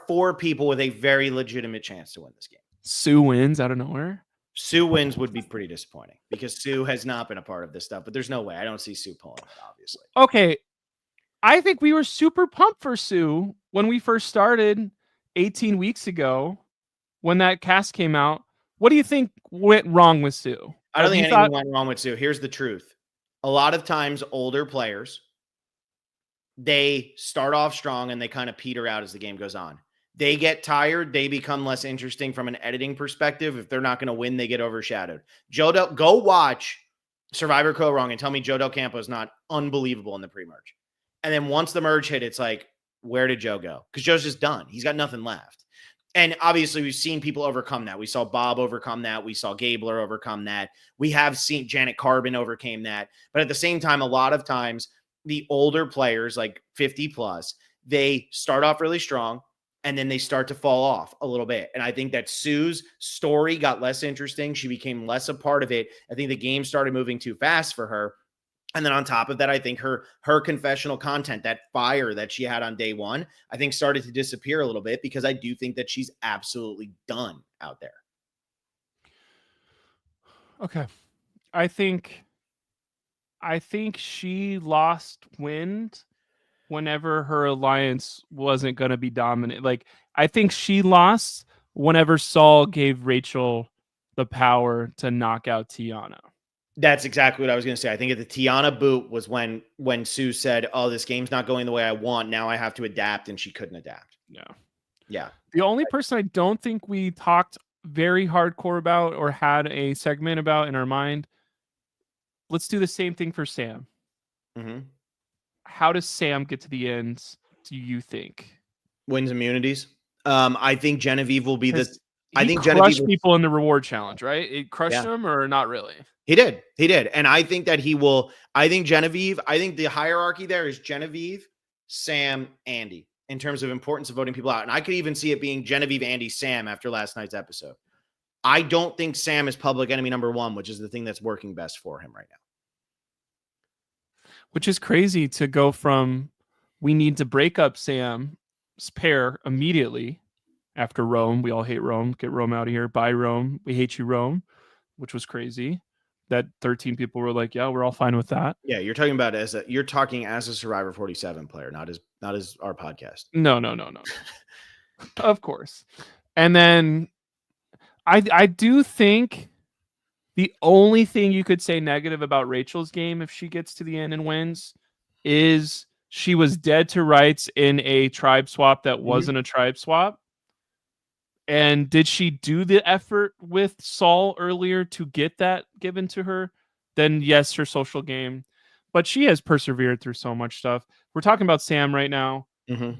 [SPEAKER 1] 4 people with a very legitimate chance to win this game.
[SPEAKER 2] Sue wins out of nowhere.
[SPEAKER 1] Sue wins would be pretty disappointing because Sue has not been a part of this stuff, but there's no way. I don't see Sue pulling it, obviously.
[SPEAKER 2] Okay. I think we were super pumped for Sue when we first started 18 weeks ago when that cast came out. What do you think went wrong with Sue?
[SPEAKER 1] I don't think anything went wrong with Sue. Here's the truth. A lot of times older players, they start off strong and they kind of peter out as the game goes on. They get tired. They become less interesting from an editing perspective. If they're not going to win, they get overshadowed. Go watch Survivor Co. Wrong and tell me Joe Del Campo is not unbelievable in the pre-merge. And then once the merge hit, it's like, where did Joe go? Because Joe's just done. He's got nothing left. And obviously, we've seen people overcome that. We saw Bob overcome that. We saw Gabler overcome that. We have seen Janet Carbon overcame that. But at the same time, a lot of times, the older players, like 50 plus, they start off really strong and then they start to fall off a little bit. And I think that Sue's story got less interesting. She became less a part of it. I think the game started moving too fast for her. And then on top of that, I think her confessional content, that fire that she had on day 1, I think started to disappear a little bit because I do think that she's absolutely done out there.
[SPEAKER 2] Okay. I think she lost wind whenever her alliance wasn't going to be dominant. Like, I think she lost whenever Saul gave Rachel the power to knock out Tiana.
[SPEAKER 1] That's exactly what I was going to say. I think at the Tiana boot was when Sue said, "Oh, this game's not going the way I want. Now I have to adapt," and she couldn't adapt.
[SPEAKER 2] Yeah.
[SPEAKER 1] Yeah.
[SPEAKER 2] The only person I don't think we talked very hardcore about or had a segment about in our mind. Let's do the same thing for Sam.
[SPEAKER 1] Mm-hmm.
[SPEAKER 2] How does Sam get to the end, do you think?
[SPEAKER 1] Wins immunities. I think Genevieve will be the. I think
[SPEAKER 2] crushed
[SPEAKER 1] Genevieve
[SPEAKER 2] people in the reward challenge, right? It crushed
[SPEAKER 1] Yeah.
[SPEAKER 2] them, or not really?
[SPEAKER 1] He did. And I think that he will. I think Genevieve, I think the hierarchy there is Genevieve, Sam, Andy in terms of importance of voting people out. And I could even see it being Genevieve, Andy, Sam after last night's episode. I don't think Sam is public enemy number one, which is the thing that's working best for him right now.
[SPEAKER 2] Which is crazy to go from we need to break up Sam's pair immediately after Rome. We all hate Rome. Get Rome out of here. Bye, Rome. We hate you, Rome, which was crazy. That 13 people were like, yeah, we're all fine with that.
[SPEAKER 1] Yeah, you're talking about you're talking as a Survivor 47 player, not as our podcast.
[SPEAKER 2] No. Of course. And then I do think the only thing you could say negative about Rachel's game if she gets to the end and wins is she was dead to rights in a tribe swap that wasn't a tribe swap. And did she do the effort with Saul earlier to get that given to her? Then yes, her social game. But she has persevered through so much stuff. We're talking about Sam right now,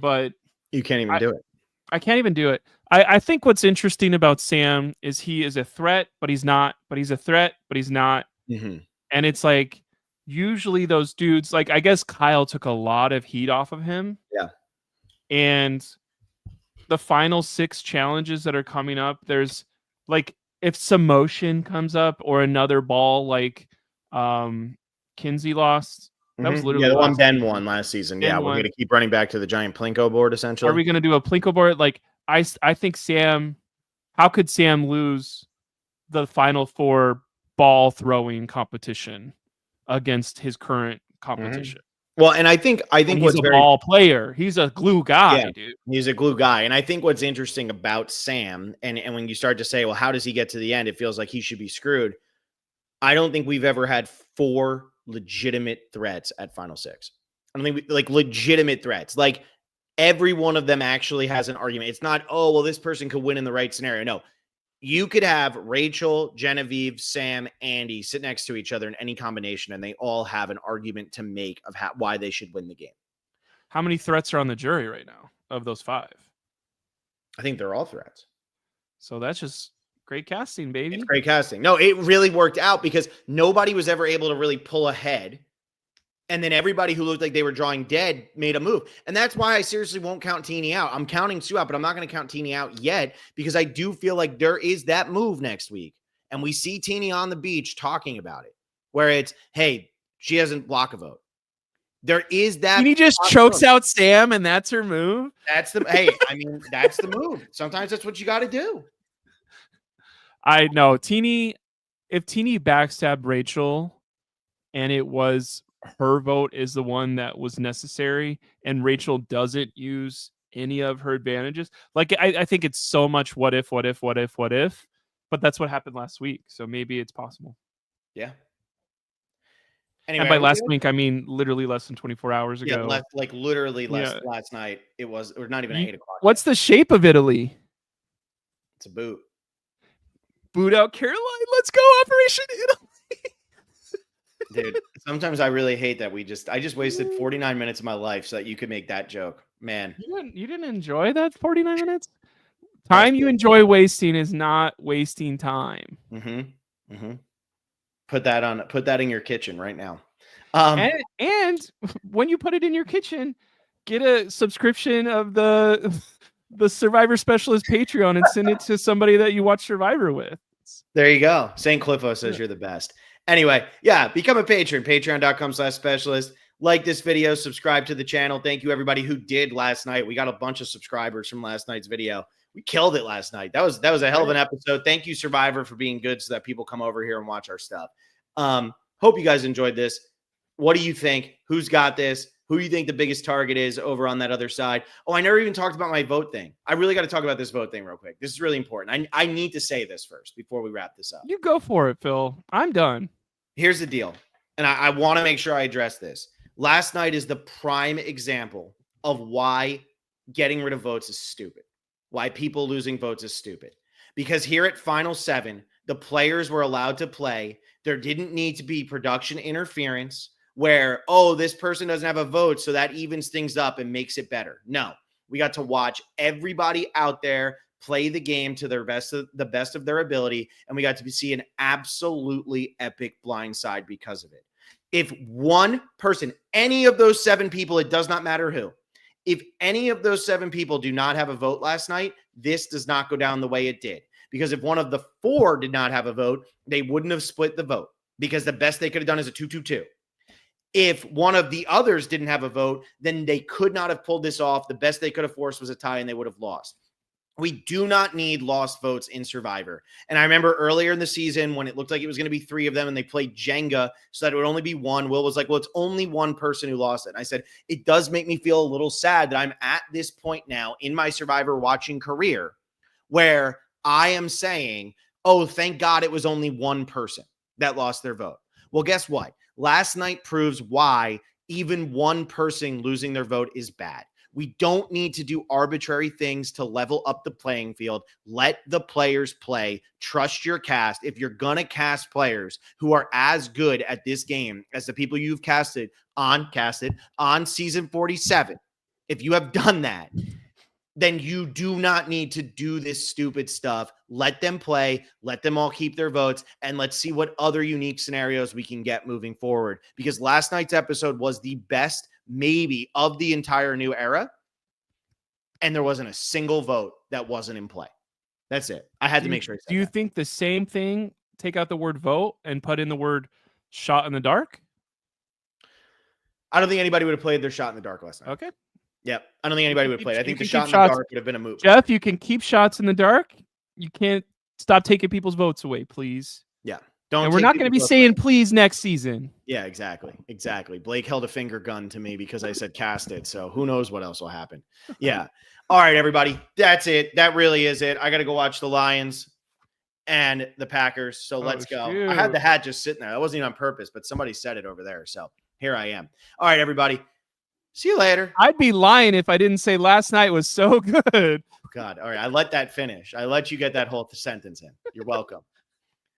[SPEAKER 2] but
[SPEAKER 1] you can't even do it.
[SPEAKER 2] I can't even do it. I think what's interesting about Sam is he is a threat, but he's not. But he's a threat, but he's not. And it's like usually those dudes, like I guess Kyle took a lot of heat off of him.
[SPEAKER 1] Yeah.
[SPEAKER 2] And the final 6 challenges that are coming up, there's like if some motion comes up or another ball like Kinsey lost. That was literally
[SPEAKER 1] the one Ben won last season.
[SPEAKER 2] Ben
[SPEAKER 1] we're going to keep running back to the giant Plinko board essentially.
[SPEAKER 2] Are we going to do a Plinko board? Like I think Sam, how could Sam lose the final 4 ball throwing competition against his current competition?
[SPEAKER 1] Well, and I think
[SPEAKER 2] he's a ball player. He's a glue guy, dude.
[SPEAKER 1] He's a glue guy. And I think what's interesting about Sam, and when you start to say, well, how does he get to the end? It feels like he should be screwed. I don't think we've ever had 4 legitimate threats at Final 6. I don't think like legitimate threats. Like every one of them actually has an argument. It's not, oh, well, this person could win in the right scenario. No. You could have Rachel, Genevieve, Sam, Andy sit next to each other in any combination, and they all have an argument to make of why they should win the game.
[SPEAKER 2] How many threats are on the jury right now of those 5?
[SPEAKER 1] I think they're all threats.
[SPEAKER 2] So that's just great casting, baby.
[SPEAKER 1] It's great casting. No, it really worked out because nobody was ever able to really pull ahead. And then everybody who looked like they were drawing dead made a move. And that's why I seriously won't count Teenie out. I'm counting Sue out, but I'm not going to count Teenie out yet because I do feel like there is that move next week. And we see Teenie on the beach talking about it, where it's, hey, she doesn't block a vote. There is that.
[SPEAKER 2] Teenie just chokes out Sam, and that's her move.
[SPEAKER 1] That's the, hey, I mean, that's the move. Sometimes that's what you got to do.
[SPEAKER 2] I know. Teenie, if Teenie backstabbed Rachel and it was her vote is the one that was necessary and Rachel doesn't use any of her advantages. Like I think it's so much what if, but that's what happened last week. So maybe it's possible.
[SPEAKER 1] Yeah. Anyway,
[SPEAKER 2] and by last week, I mean literally less than 24 hours ago.
[SPEAKER 1] Yeah, last night. It was, or not even 8 o'clock.
[SPEAKER 2] What's the shape of Italy?
[SPEAKER 1] It's a boot.
[SPEAKER 2] Boot out Caroline. Let's go, Operation Italy.
[SPEAKER 1] Dude, sometimes I really hate that I just wasted 49 minutes of my life so that you could make that joke. Man.
[SPEAKER 2] You didn't enjoy that 49 minutes? Time you enjoy wasting is not wasting time.
[SPEAKER 1] Put that in your kitchen right now.
[SPEAKER 2] And when you put it in your kitchen, get a subscription of the Survivor Specialist Patreon and send it to somebody that you watch Survivor with.
[SPEAKER 1] There you go. St. Cliffo says you're the best. Anyway, become a patron, patreon.com/specialist. Like this video, subscribe to the channel. Thank you everybody who did last night. We got a bunch of subscribers from last night's video. We killed it last night. That was a hell of an episode. Thank you, Survivor, for being good so that people come over here and watch our stuff. Hope you guys enjoyed this. What do you think? Who's got this? Who do you think the biggest target is over on that other side? Oh, I never even talked about my vote thing. I really got to talk about this vote thing real quick. This is really important. I need to say this first before we wrap this up.
[SPEAKER 2] You go for it, Phil. I'm done.
[SPEAKER 1] Here's the deal. And I want to make sure I address this. Last night is the prime example of why getting rid of votes is stupid. Why people losing votes is stupid. Because here at Final 7, the players were allowed to play. There didn't need to be production interference where, oh, this person doesn't have a vote, so that evens things up and makes it better. No, we got to watch everybody out there play the game to the best of their ability, and we got to see an absolutely epic blindside because of it. If one person, any of those 7 people, it does not matter who, if any of those 7 people do not have a vote last night, this does not go down the way it did. Because if one of the 4 did not have a vote, they wouldn't have split the vote because the best they could have done is a 2-2-2. If one of the others didn't have a vote, then they could not have pulled this off. The best they could have forced was a tie and they would have lost. We do not need lost votes in Survivor. And I remember earlier in the season when it looked like it was going to be 3 of them and they played Jenga so that it would only be 1. Will was like, well, it's only 1 person who lost it. And I said, it does make me feel a little sad that I'm at this point now in my Survivor watching career where I am saying, oh, thank God it was only 1 person that lost their vote. Well, guess what? Last night proves why even 1 person losing their vote is bad. We don't need to do arbitrary things to level up the playing field. Let the players play. Trust your cast. If you're going to cast players who are as good at this game as the people you've casted on season 47, if you have done that, then you do not need to do this stupid stuff. Let them play. Let them all keep their votes. And let's see what other unique scenarios we can get moving forward. Because last night's episode was the best, maybe, of the entire new era. And there wasn't a single vote that wasn't in play. That's it. I had to make sure.
[SPEAKER 2] Do you think the same thing, take out the word vote and put in the word shot in the dark?
[SPEAKER 1] I don't think anybody would have played their shot in the dark last night.
[SPEAKER 2] Okay.
[SPEAKER 1] Yep. I don't think anybody would have played. I think the shot in the dark would have been a move.
[SPEAKER 2] Jeff, you can keep shots in the dark. You can't stop taking people's votes away, please.
[SPEAKER 1] Yeah.
[SPEAKER 2] And we're not going to be saying please next season.
[SPEAKER 1] Yeah, exactly. Exactly. Blake held a finger gun to me because I said cast it. So who knows what else will happen. Yeah. All right, everybody. That's it. That really is it. I got to go watch the Lions and the Packers. So let's go.
[SPEAKER 2] Shoot.
[SPEAKER 1] I had the hat just sitting there. That wasn't even on purpose, but somebody said it over there. So here I am. All right, everybody. See you later.
[SPEAKER 2] I'd be lying if I didn't say last night was so good.
[SPEAKER 1] God. All right. I let that finish. I let you get that whole sentence in. You're welcome.